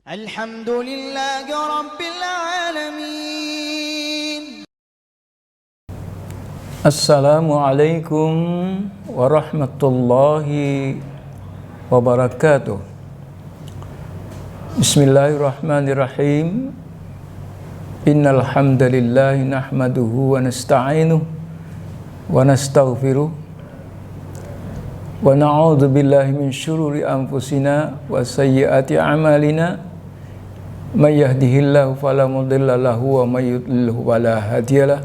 Alhamdulillahi Rabbil Alamin. Assalamualaikum warahmatullahi wabarakatuh. Bismillahirrahmanirrahim. Innal hamdalillah nahmaduhu wa nasta'inuhu wa nastaghfiruh wa na'udzu billahi min syururi anfusina wa sayyiati a'malina. May yahdihillahu fala mudilla lahu wa may yudlilhu fala hadiyalah.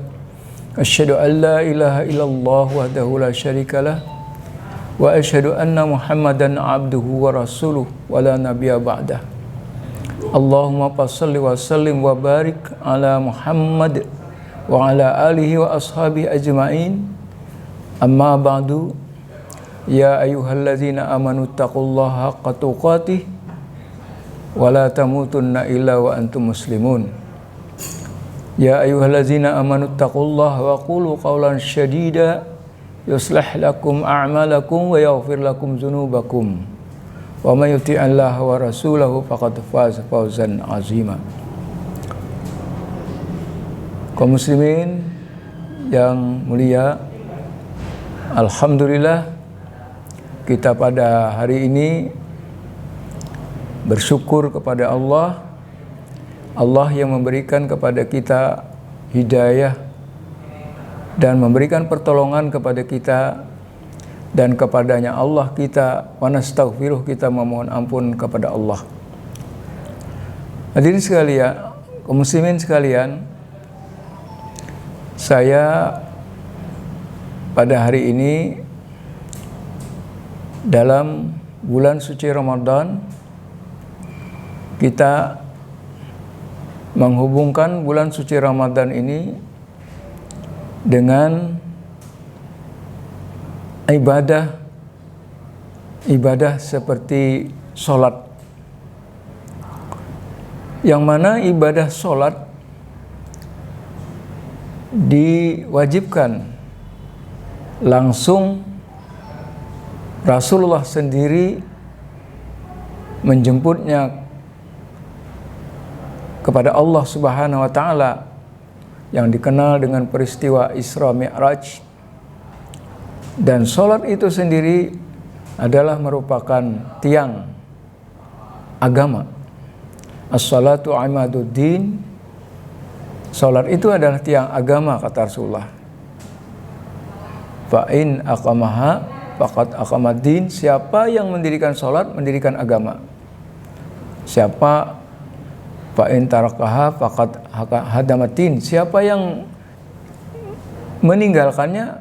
Asyhadu an la ilaha illallah wahdahu la syarikalah wa asyhadu anna Muhammadan abduhu wa rasuluh wa la nabiyya ba'dah. Allahumma shalli wa sallim wa barik ala Muhammad wa ala alihi wa ashabihi ajma'in. Amma ba'du. Ya ayyuhalladzina amanu taqullaha haqqa tuqatih wa la tamutunna illa wa antum muslimun. Ya ayyuhalladzina amanu taqullaha wa qulu qawlan syadida yuslih lakum a'malakum wa yaghfir lakum dzunubakum wa may yuti'illaha wa rasulahu faqad faza fawzan 'azima. Kaum muslimin yang mulia, alhamdulillah kita pada hari ini bersyukur kepada Allah yang memberikan kepada kita hidayah dan memberikan pertolongan kepada kita, dan kepadanya Allah kita wa nastaghfiruh, kita memohon ampun kepada Allah. Hadirin sekalian, kaum muslimin sekalian, saya pada hari ini dalam bulan suci Ramadan, kita menghubungkan bulan suci Ramadan ini dengan ibadah seperti sholat, yang mana ibadah sholat diwajibkan langsung Rasulullah sendiri menjemputnya kepada Allah Subhanahu wa Ta'ala, yang dikenal dengan peristiwa Isra Mi'raj. Dan sholat itu sendiri adalah merupakan tiang agama. As-salatu imaduddin. Sholat itu adalah tiang agama, kata Rasulullah. Fa'in aqamaha faqad aqamaddin. Siapa yang mendirikan sholat, mendirikan agama. Siapa fa'in tarakaha faqad hadamatin. Siapa yang meninggalkannya,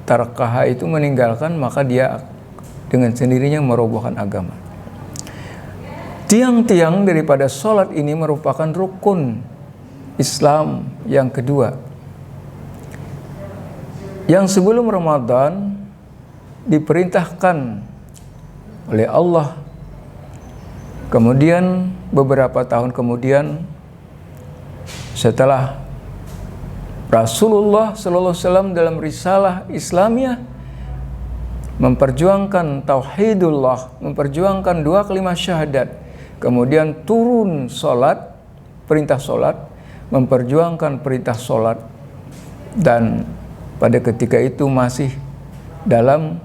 tarakaha itu meninggalkan, maka dia dengan sendirinya merobohkan agama. Tiang-tiang daripada sholat ini merupakan rukun Islam yang kedua, yang sebelum Ramadan diperintahkan oleh Allah. Kemudian beberapa tahun kemudian, setelah Rasulullah Sallallahu Alaihi Wasallam dalam risalah Islamiyah memperjuangkan tauhidullah, memperjuangkan dua kalimat syahadat, kemudian turun sholat, perintah sholat, memperjuangkan perintah sholat, dan pada ketika itu masih dalam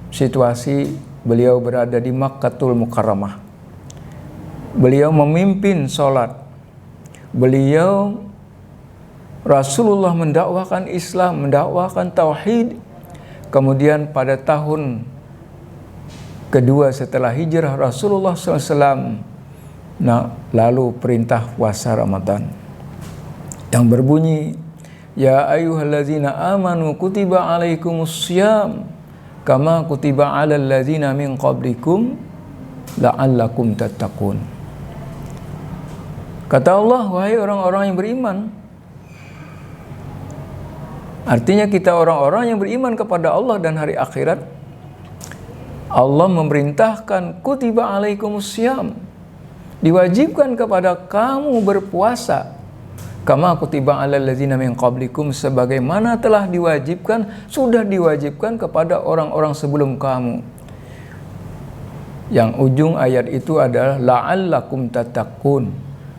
situasi beliau berada di Makkatul Mukarramah. Beliau memimpin sholat. Beliau, Rasulullah, mendakwakan Islam, mendakwakan tauhid. Kemudian pada tahun kedua setelah hijrah Rasulullah SAW, lalu perintah puasa Ramadan yang berbunyi, ya ayyuhalladzina amanu kutiba alaikumussyam kama kutiba alal ladzina min qablikum la'allakum tattaqun. Kata Allah, wahai orang-orang yang beriman. Artinya kita orang-orang yang beriman kepada Allah dan hari akhirat. Allah memerintahkan kutiba alaikumussyam, diwajibkan kepada kamu berpuasa, kama kutiba alal ladzina min qablikum, sebagaimana telah diwajibkan, sudah diwajibkan kepada orang-orang sebelum kamu. Yang ujung ayat itu adalah la'allakum tattaqun.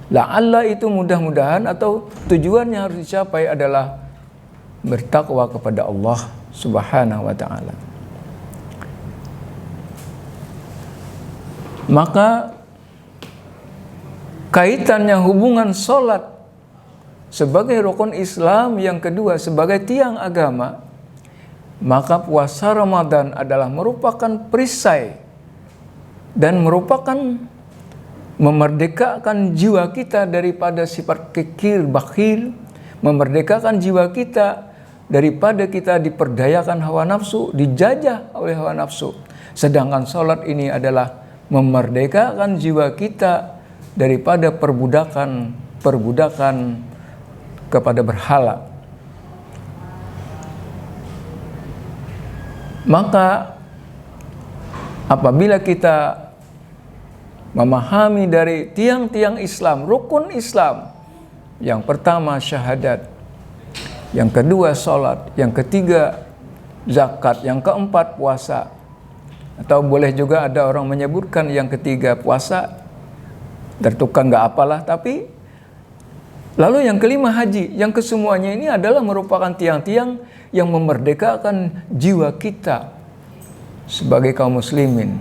La'alla itu mudah-mudahan atau tujuannya harus dicapai adalah bertakwa kepada Allah Subhanahu wa taala. Maka kaitannya hubungan sholat sebagai rukun Islam yang kedua, sebagai tiang agama, maka puasa Ramadan adalah merupakan perisai dan merupakan memerdekakan jiwa kita daripada sifat kikir, bakhil, memerdekakan jiwa kita daripada kita diperdayakan hawa nafsu, dijajah oleh hawa nafsu. Sedangkan sholat ini adalah memerdekakan jiwa kita daripada perbudakan kepada berhala. Maka apabila kita memahami dari tiang-tiang Islam, rukun Islam, yang pertama syahadat, yang kedua sholat, yang ketiga zakat, yang keempat puasa, atau boleh juga ada orang menyebutkan yang ketiga puasa, tertukar nggak apalah, tapi lalu yang kelima haji, yang kesemuanya ini adalah merupakan tiang-tiang yang memerdekakan jiwa kita sebagai kaum muslimin.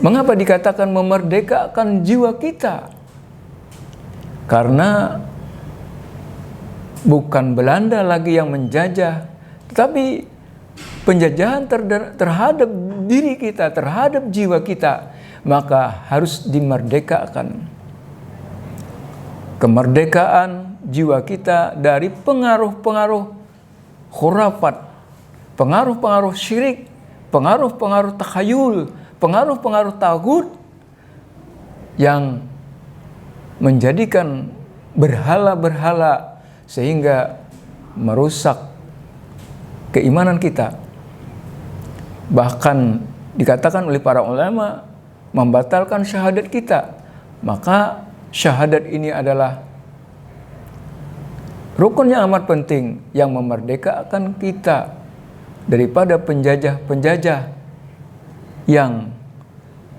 Mengapa dikatakan memerdekakan jiwa kita? Karena bukan Belanda lagi yang menjajah, tetapi penjajahan terhadap diri kita, terhadap jiwa kita, maka harus dimerdekakan. Kemerdekaan jiwa kita dari pengaruh-pengaruh khurafat, pengaruh-pengaruh syirik, pengaruh-pengaruh takhayul, pengaruh-pengaruh taghut yang menjadikan berhala-berhala sehingga merusak keimanan kita. Bahkan dikatakan oleh para ulama membatalkan syahadat kita. Maka syahadat ini adalah rukun yang amat penting yang memerdekakan kita daripada penjajah-penjajah yang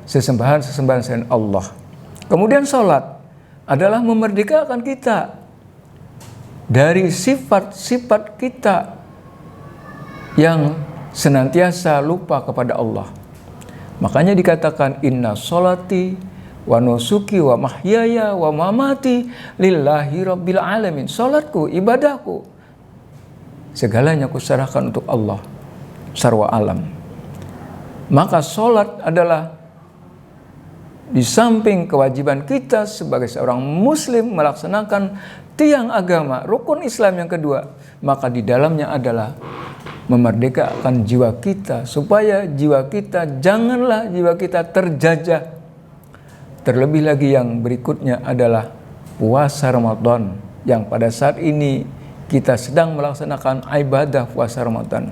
sesembahan-sesembahan selain Allah. Kemudian sholat adalah memerdekakan kita dari sifat-sifat kita yang senantiasa lupa kepada Allah. Makanya dikatakan inna sholati wa nusuki wa mahyaya wa mamati lillahi rabbil alamin. Salatku, ibadahku, segalanya kuserahkan untuk Allah sarwa alam. Maka salat adalah di samping kewajiban kita sebagai seorang muslim melaksanakan tiang agama, rukun Islam yang kedua, maka di dalamnya adalah memerdekakan jiwa kita supaya jiwa kita janganlah jiwa kita terjajah. Terlebih lagi yang berikutnya adalah puasa Ramadan yang pada saat ini kita sedang melaksanakan ibadah puasa Ramadan.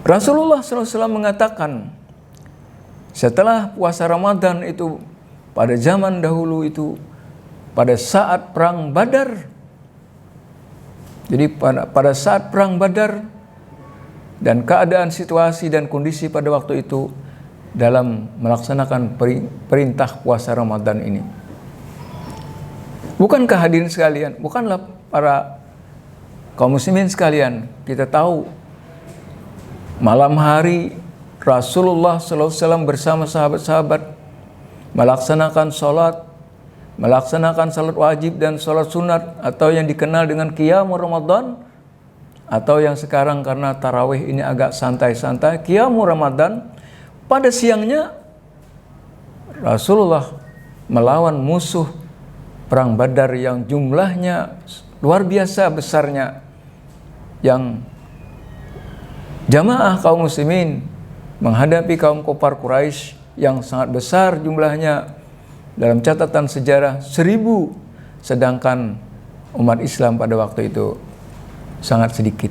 Rasulullah SAW mengatakan setelah puasa Ramadan itu pada zaman dahulu itu pada saat perang Badar. Jadi pada saat perang Badar dan keadaan situasi dan kondisi pada waktu itu dalam melaksanakan perintah puasa Ramadan ini. Bukankah hadirin sekalian, bukanlah para kaum muslimin sekalian, kita tahu malam hari Rasulullah SAW bersama sahabat-sahabat melaksanakan sholat, melaksanakan salat wajib dan salat sunat atau yang dikenal dengan qiyamul Ramadan, atau yang sekarang karena tarawih ini agak santai-santai, qiyamul Ramadan. Pada siangnya Rasulullah melawan musuh perang Badar yang jumlahnya luar biasa besarnya, yang jamaah kaum muslimin menghadapi kaum kufar Quraisy yang sangat besar jumlahnya. Dalam catatan sejarah 1000, sedangkan umat Islam pada waktu itu sangat sedikit.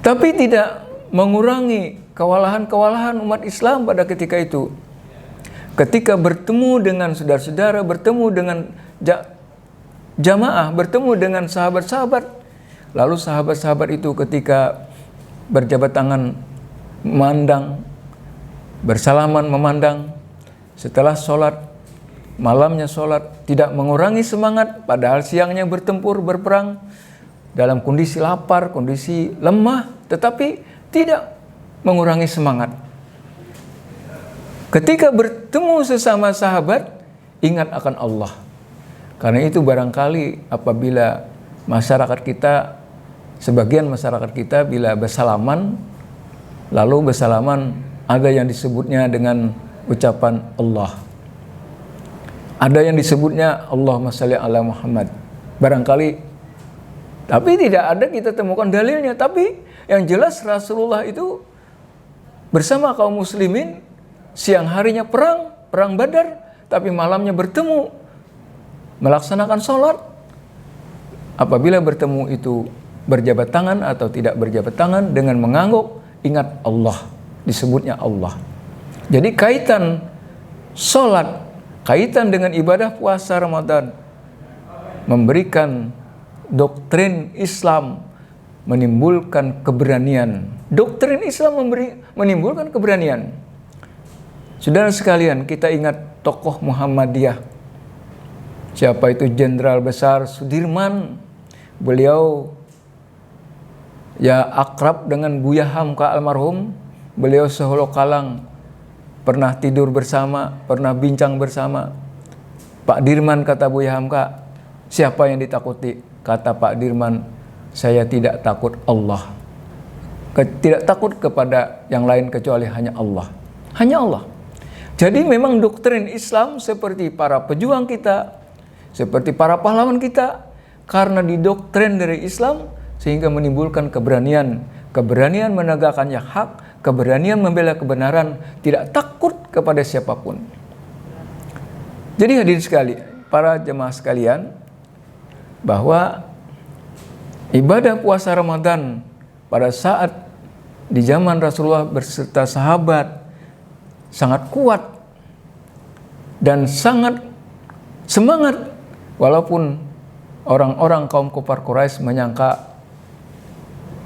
Tapi tidak mengurangi kewalahan-kewalahan umat Islam pada ketika itu. Ketika bertemu dengan saudara-saudara, bertemu dengan jamaah, bertemu dengan sahabat-sahabat, Lalu sahabat-sahabat itu ketika berjabat tangan memandang, bersalaman memandang, setelah sholat, malamnya sholat, tidak mengurangi semangat, padahal siangnya bertempur, berperang, dalam kondisi lapar, kondisi lemah, tetapi tidak mengurangi semangat. Ketika bertemu sesama sahabat, ingat akan Allah. Karena itu barangkali apabila masyarakat kita, sebagian masyarakat kita bila bersalaman, lalu bersalaman ada yang disebutnya dengan ucapan Allah. Ada yang disebutnya Allahumma shalli ala Muhammad. Barangkali, tapi tidak ada kita temukan dalilnya. Tapi yang jelas Rasulullah itu bersama kaum muslimin, siang harinya perang Badar, tapi malamnya bertemu, melaksanakan sholat. Apabila bertemu itu berjabat tangan atau tidak berjabat tangan dengan mengangguk, ingat Allah, disebutnya Allah. Jadi kaitan sholat, kaitan dengan ibadah puasa Ramadan, memberikan doktrin Islam, menimbulkan keberanian. Doktrin Islam menimbulkan keberanian. Saudara sekalian, kita ingat tokoh Muhammadiyah. Siapa itu? Jenderal Besar Sudirman. Beliau ya akrab dengan Buya Hamka almarhum. Beliau seholo kalang pernah tidur bersama, pernah bincang bersama. Pak Dirman, kata Buya Hamka, siapa yang ditakuti? Kata Pak Dirman, saya tidak takut Allah. Tidak takut kepada yang lain kecuali hanya Allah. Hanya Allah. Jadi memang doktrin Islam seperti para pejuang kita, seperti para pahlawan kita, karena didoktrin dari Islam sehingga menimbulkan keberanian. Keberanian menegakkan yang hak, keberanian membela kebenaran, tidak takut kepada siapapun. Jadi hadirin sekalian, para jemaah sekalian, bahwa ibadah puasa Ramadan pada saat di zaman Rasulullah berserta sahabat sangat kuat dan sangat semangat, walaupun orang-orang kaum kufar Quraisy menyangka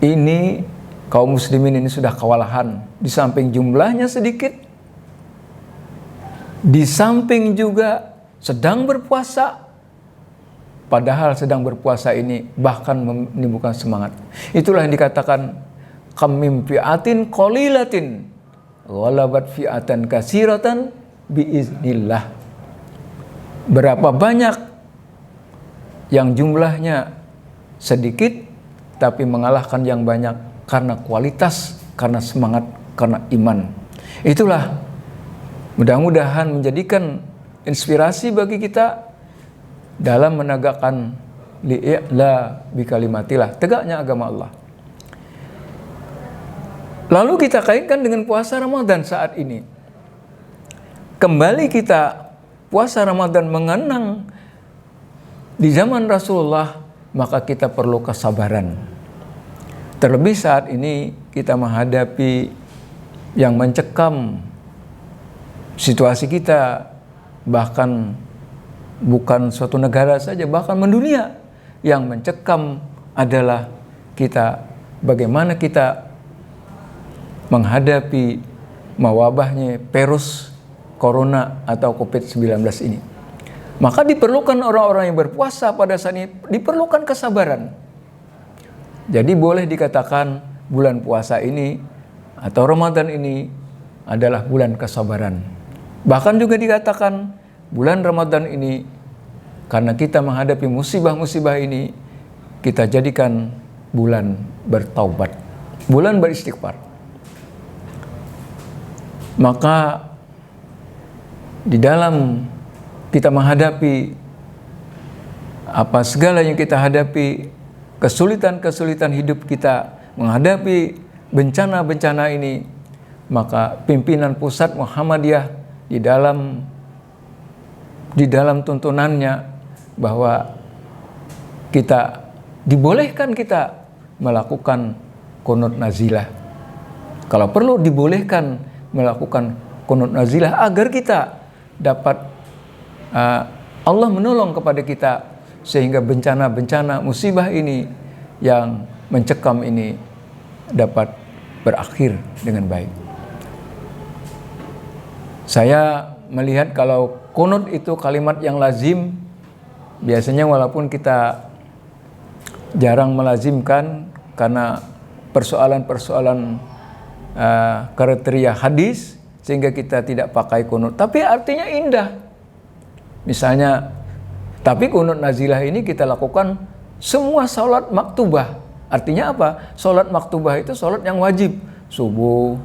ini kaum muslimin ini sudah kewalahan, di samping jumlahnya sedikit, di samping juga sedang berpuasa, padahal sedang berpuasa ini bahkan menimbulkan semangat. Itulah yang dikatakan kam min fi'atin qalilatin ghalabat fi'atan katsiratan biiznillah. Berapa banyak yang jumlahnya sedikit tapi mengalahkan yang banyak karena kualitas, karena semangat, karena iman. Itulah mudah-mudahan menjadikan inspirasi bagi kita dalam menegakkan li'la bi kalimatillah, tegaknya agama Allah. Lalu kita kaitkan dengan puasa Ramadan saat ini. Kembali kita puasa Ramadan mengenang di zaman Rasulullah, maka kita perlu kesabaran. Terlebih saat ini kita menghadapi yang mencekam situasi kita, bahkan bukan suatu negara saja, bahkan mendunia. Yang mencekam adalah kita, bagaimana kita menghadapi mewabahnya virus corona atau COVID-19 ini. Maka diperlukan orang-orang yang berpuasa pada saat ini, diperlukan kesabaran. Jadi boleh dikatakan bulan puasa ini atau Ramadan ini adalah bulan kesabaran. Bahkan juga dikatakan bulan Ramadan ini, karena kita menghadapi musibah-musibah ini, kita jadikan bulan bertaubat, bulan beristighfar. Maka di dalam kita menghadapi apa segala yang kita hadapi, kesulitan-kesulitan hidup kita, menghadapi bencana-bencana ini, maka pimpinan pusat Muhammadiyah di dalam tuntunannya bahwa kita dibolehkan kita melakukan qunut nazilah. Kalau perlu dibolehkan melakukan qunut nazilah agar kita dapat Allah menolong kepada kita sehingga bencana-bencana musibah ini yang mencekam ini dapat berakhir dengan baik. Saya melihat kalau kunut itu kalimat yang lazim, biasanya walaupun kita jarang melazimkan karena persoalan-persoalan kriteria hadis, sehingga kita tidak pakai kunut, tapi artinya indah. Misalnya, tapi kunut nazilah ini kita lakukan semua salat maktubah. Artinya apa? Salat maktubah itu salat yang wajib. Subuh,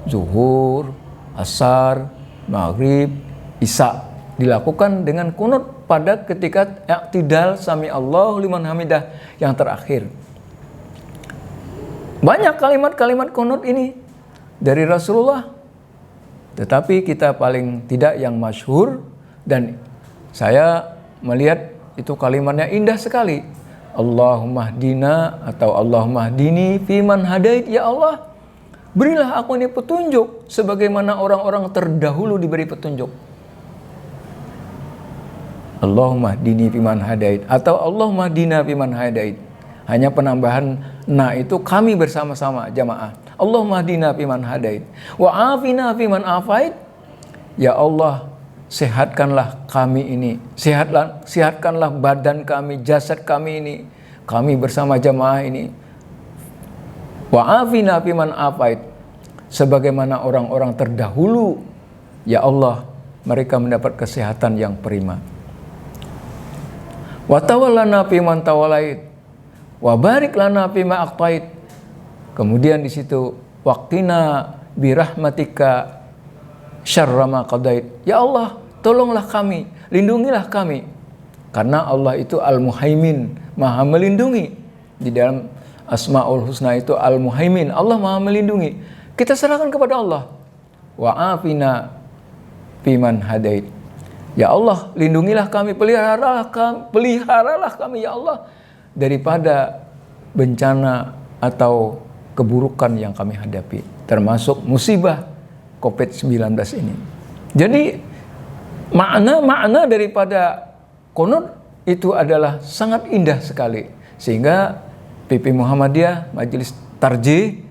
zuhur, asar, maghrib, isya. Dilakukan dengan kunut pada ketika i'tidal sami Allahu liman hamidah yang terakhir. Banyak kalimat-kalimat kunut ini dari Rasulullah. Tetapi kita paling tidak yang masyhur, dan saya melihat itu kalimatnya indah sekali. Allahumma hdina atau Allahumma hdini fiman hadait. Ya Allah, berilah aku ini petunjuk sebagaimana orang-orang terdahulu diberi petunjuk. Allahumma hdini fiman hadait atau Allahumma hdina fiman hadait. Hanya penambahan na itu kami bersama-sama jamaah. Allahumma hdina fiman hadait wa afina fiman afait. Ya Allah, sehatkanlah kami ini, sehatkanlah badan kami, jasad kami ini, kami bersama jamaah ini. Wa afina fiman afait, sebagaimana orang-orang terdahulu, ya Allah, mereka mendapat kesehatan yang prima. Wa tawallana fiman tawallait wa barik lana fima aqtait. Kemudian di situ waqtina birahmatika syarra ma qadait. Ya Allah, tolonglah kami, lindungilah kami. Karena Allah itu Al-Muhaimin, Maha melindungi. Di dalam Asmaul Husna itu Al-Muhaimin, Allah Maha melindungi. Kita serahkan kepada Allah. Wa afina fiman hadait. Ya Allah, lindungilah kami, peliharalah kami ya Allah daripada bencana atau keburukan yang kami hadapi, termasuk musibah COVID-19 ini. Jadi makna-makna daripada kunut itu adalah sangat indah sekali, sehingga PP Muhammadiyah Majelis Tarjih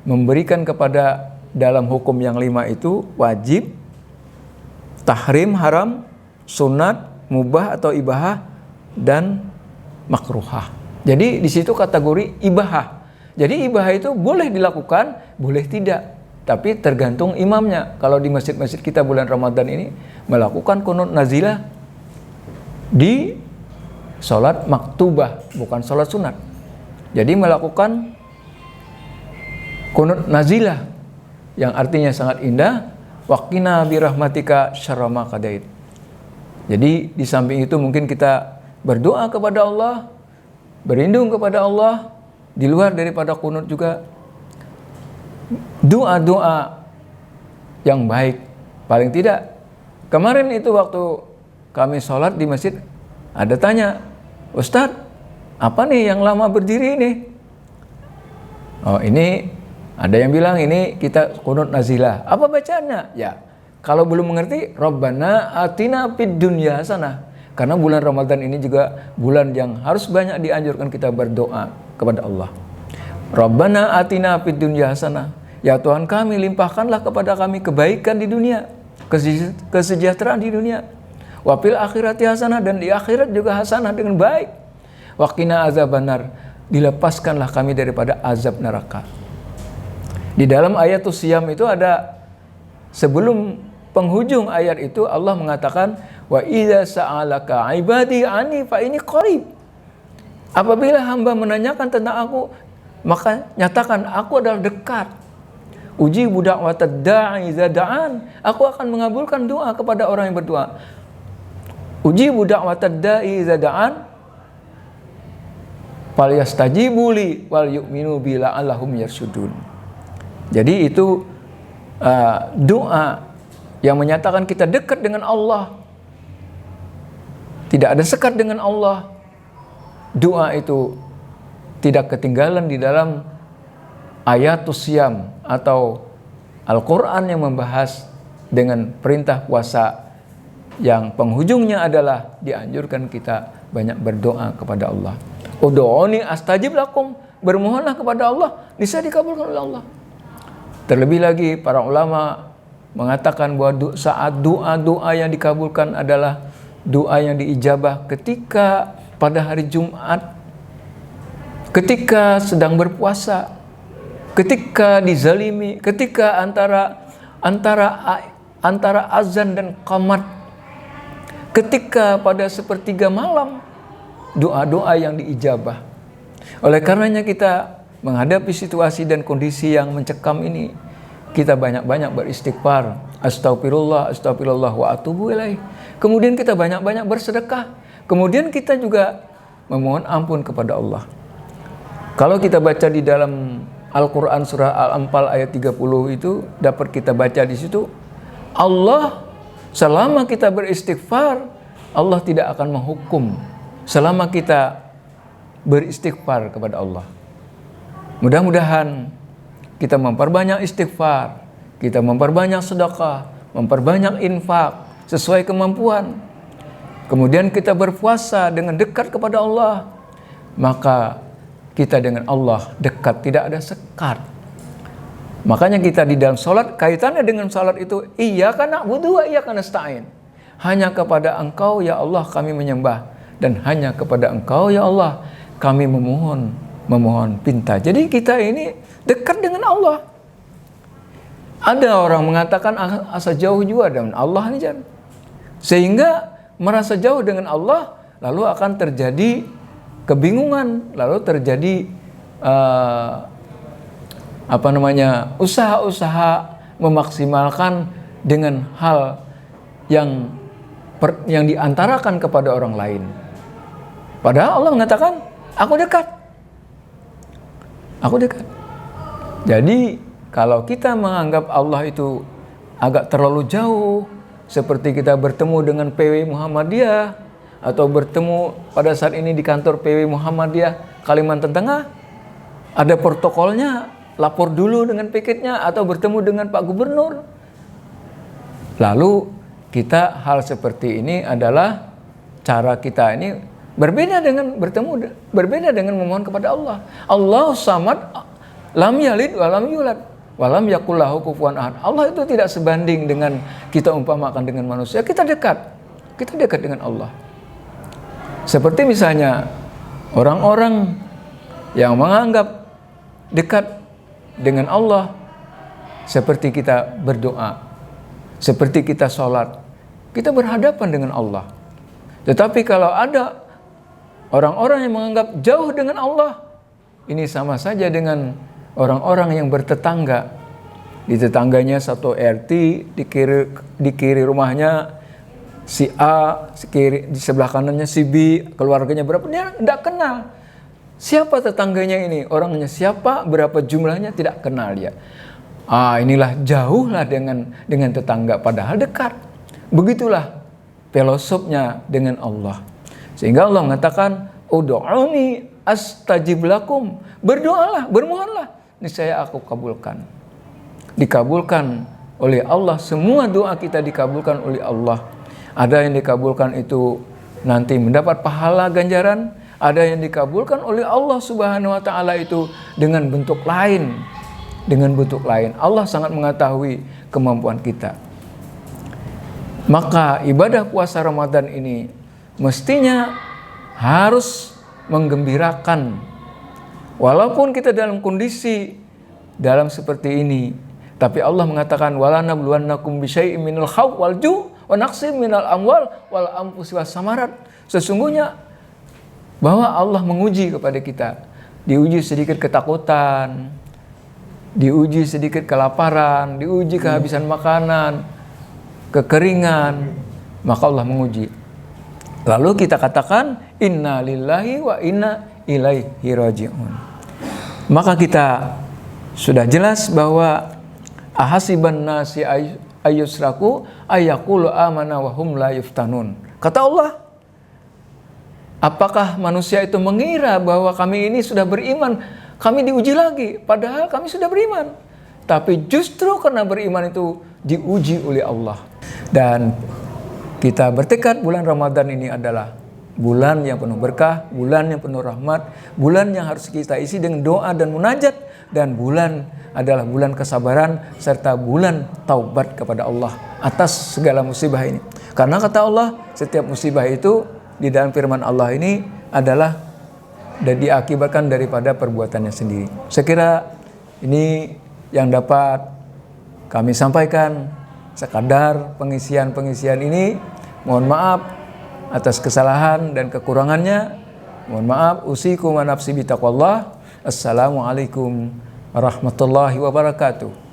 memberikan kepada dalam hukum yang 5 itu wajib, tahrim, haram, sunat, mubah atau ibahah, dan makruhah. Jadi di situ kategori ibahah. Jadi ibahah itu boleh dilakukan, boleh tidak, tapi tergantung imamnya. Kalau di masjid-masjid kita bulan Ramadan ini melakukan kunut nazilah di sholat maktubah, bukan sholat sunat. Jadi melakukan kunut nazilah yang artinya sangat indah. Waqina birahmatika syarra ma qadait. Jadi di samping itu mungkin kita berdoa kepada Allah, berlindung kepada Allah, di luar daripada kunut juga doa-doa yang baik. Paling tidak kemarin itu waktu kami sholat di masjid, ada tanya, Ustadz, apa nih yang lama berdiri ini? Oh, ini ada yang bilang ini kita kunut nazilah. Apa bacaannya? Ya, kalau belum mengerti, Rabbana atina fid dunya hasanah. Karena bulan Ramadan ini juga bulan yang harus banyak dianjurkan kita berdoa kepada Allah. Rabbana atina fid dunya hasanah. Ya Tuhan kami, limpahkanlah kepada kami kebaikan di dunia, kesejahteraan di dunia. Wa fil akhirati hasanah, dan di akhirat juga hasanah dengan baik. Wa qina azabannar, dilepaskanlah kami daripada azab neraka. Di dalam ayat Siyam itu ada, sebelum penghujung ayat itu Allah mengatakan, wa idza sa'alaka ibadi anni fa inni qarib. Apabila hamba menanyakan tentang aku, maka nyatakan aku adalah dekat. Ujibu da'watad da'i idza da'an. Aku akan mengabulkan doa kepada orang yang berdoa. Ujibu da'watad da'i idza da'an. Falyastajibu li wal yu'minu bi la'allahum yarshudun. Jadi itu doa yang menyatakan kita dekat dengan Allah, tidak ada sekat dengan Allah. Doa itu tidak ketinggalan di dalam ayatus Siyam atau Al-Quran yang membahas dengan perintah puasa yang penghujungnya adalah dianjurkan kita banyak berdoa kepada Allah. Ud'uni astajib lakum. Bermohonlah kepada Allah, bisa dikabulkan oleh Allah. Terlebih lagi para ulama mengatakan bahwa saat doa-doa yang dikabulkan adalah doa yang diijabah ketika pada hari Jumat, ketika sedang berpuasa, ketika dizalimi, ketika antara azan dan qamat, ketika pada sepertiga malam, doa-doa yang diijabah. Oleh karenanya kita menghadapi situasi dan kondisi yang mencekam ini, kita banyak-banyak beristighfar, astagfirullah, astagfirullah wa atubu ilaih. Kemudian kita banyak-banyak bersedekah. Kemudian kita juga memohon ampun kepada Allah. Kalau kita baca di dalam Al-Quran surah Al-Anfal ayat 30 itu dapat kita baca di situ, Allah selama kita beristighfar, Allah tidak akan menghukum selama kita beristighfar kepada Allah. Mudah-mudahan kita memperbanyak istighfar, kita memperbanyak sedekah, memperbanyak infak sesuai kemampuan. Kemudian kita berpuasa dengan dekat kepada Allah, maka kita dengan Allah dekat, tidak ada sekat. Makanya kita di dalam sholat, kaitannya dengan sholat itu, iyyaka na'budu wa iyyaka nasta'in. Hanya kepada Engkau ya Allah kami menyembah, dan hanya kepada Engkau ya Allah kami memohon pinta. Jadi kita ini dekat dengan Allah. Ada orang mengatakan asa jauh juga dengan Allah ini, sehingga merasa jauh dengan Allah, lalu akan terjadi kebingungan, lalu terjadi usaha-usaha memaksimalkan dengan hal yang diantarakan kepada orang lain. Padahal Allah mengatakan, aku dekat. Jadi kalau kita menganggap Allah itu agak terlalu jauh, seperti kita bertemu dengan PW Muhammadiyah, atau bertemu pada saat ini di kantor PW Muhammadiyah Kalimantan Tengah, ada protokolnya, lapor dulu dengan piketnya, atau bertemu dengan Pak Gubernur. Lalu kita hal seperti ini adalah cara kita ini berbeda dengan memohon kepada Allah. Allah samad, lam yalid wa lam yulad wa lam yakul lahu kufuwan ahad. Allah itu tidak sebanding dengan kita umpamakan dengan manusia. Kita dekat dengan Allah. Seperti misalnya orang-orang yang menganggap dekat dengan Allah seperti kita berdoa, seperti kita sholat, kita berhadapan dengan Allah. Tetapi kalau ada orang-orang yang menganggap jauh dengan Allah, ini sama saja dengan orang-orang yang bertetangga. Di tetangganya satu RT, di kiri rumahnya si A, di sebelah kanannya si B, keluarganya berapa, dia tidak kenal. Siapa tetangganya ini? Orangnya siapa? Berapa jumlahnya? Tidak kenal dia. Inilah jauhlah dengan tetangga, padahal dekat. Begitulah filosofnya dengan Allah. Sehingga Allah mengatakan, ud'uni astajib lakum. Berdoalah, bermohonlah, niscaya aku kabulkan. Dikabulkan oleh Allah, semua doa kita dikabulkan oleh Allah. Ada yang dikabulkan itu nanti mendapat pahala ganjaran, ada yang dikabulkan oleh Allah Subhanahu wa taala itu dengan bentuk lain. Allah sangat mengetahui kemampuan kita. Maka ibadah puasa Ramadan ini mestinya harus menggembirakan. Walaupun kita dalam kondisi seperti ini, tapi Allah mengatakan wala nabluwannakum bisyai'in minal khawf wal ju' wa naqsim minal amwal wal anfusi was samarat. Sesungguhnya bahwa Allah menguji kepada kita, diuji sedikit ketakutan, diuji sedikit kelaparan, diuji kehabisan makanan, kekeringan, maka Allah menguji. Lalu kita katakan inna lillahi wa inna ilaihi raji'un. Maka kita sudah jelas bahwa ahasiban nasi ayyusraku ayyaqulu amana wa hum la yuftanun. Kata Allah, apakah manusia itu mengira bahwa kami ini sudah beriman, kami diuji lagi, padahal kami sudah beriman. Tapi justru karena beriman itu diuji oleh Allah. Dan kita bertekad bulan Ramadan ini adalah bulan yang penuh berkah, bulan yang penuh rahmat, bulan yang harus kita isi dengan doa dan munajat, dan bulan adalah bulan kesabaran serta bulan taubat kepada Allah atas segala musibah ini. Karena kata Allah, setiap musibah itu di dalam firman Allah ini adalah dan diakibatkan daripada perbuatannya sendiri. Saya kira ini yang dapat kami sampaikan, sekadar pengisian ini. Mohon maaf atas kesalahan dan kekurangannya. Mohon maaf. Usikum wa nafsi bitaqwallah. Assalamualaikum warahmatullahi wabarakatuh.